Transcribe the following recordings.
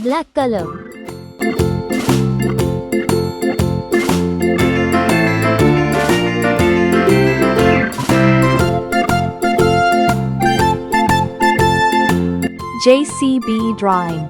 Black color. JCB drawing.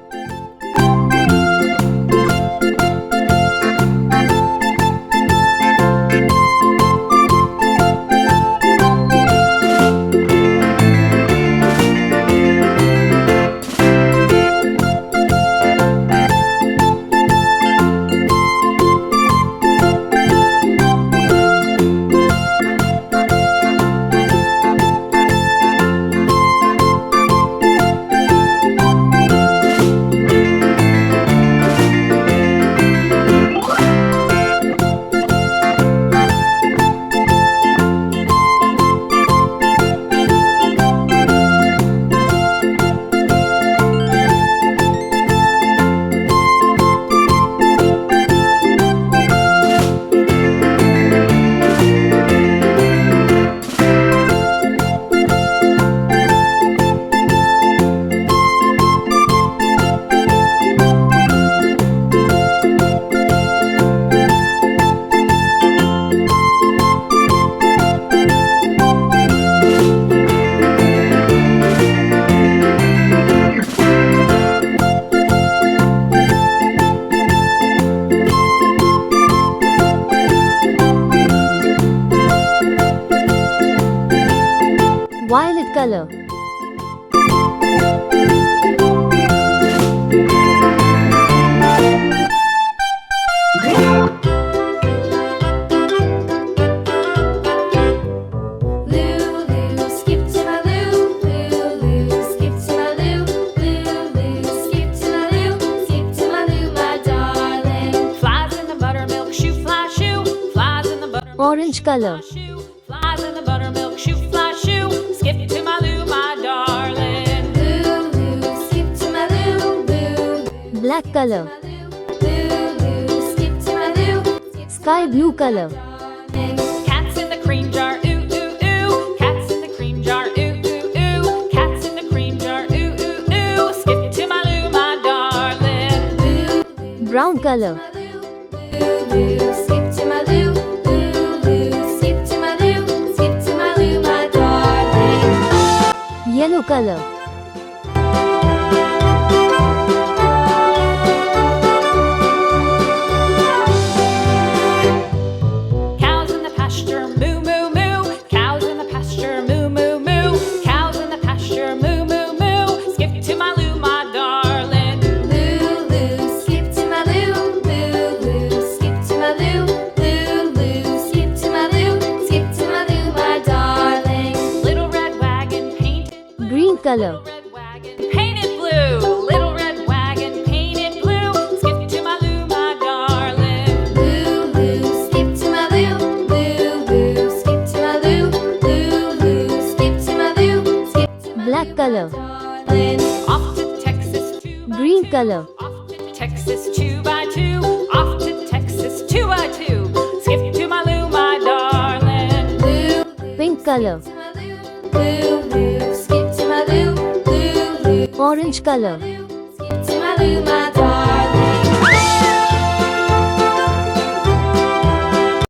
Violet color. Orange color. Flies in the buttermilk shoe, fly shoe. Skip to my loo, my darling. Loo, loo, skip to my loo, loo. Black color. Loo, loo, skip to my loo. Sky blue color. Cats in the cream jar, ooh, ooh, ooh. Cats in the cream jar, ooh, ooh, ooh. Cats in the cream jar, ooh, ooh, ooh. Skip to my loo, my darling. Loo, Brown color. loo, loo, skip to my loo. Yellow color. Cows in the pasture, moo, moo, moo. Cows in the pasture, moo, moo, moo. Cows in the pasture, moo, moo, moo. Skip to my loo, my darling. Loo, loo, skip to my loo. Loo, loo, skip to my loo. Loo, loo, skip to my loo. Skip to my loo, my darling. Little red wagon painted Green color. red wagon painted blue. Little red wagon painted blue. Skip to my loo, my darling. Loo, loo, skip to my loo. Loo, loo, skip to my loo. Loo, loo, skip to my loo. Skip to my Black loo, color. darling. Off to Texas, 2 by Green 2. color. Off to Texas, 2 by 2. Off to Texas, 2 by 2. Skip to my loo, my darling. Loo, Pink color. loo, loo, skip to my loo. Loo, loo. Orange color. Skip to my loo, my darling.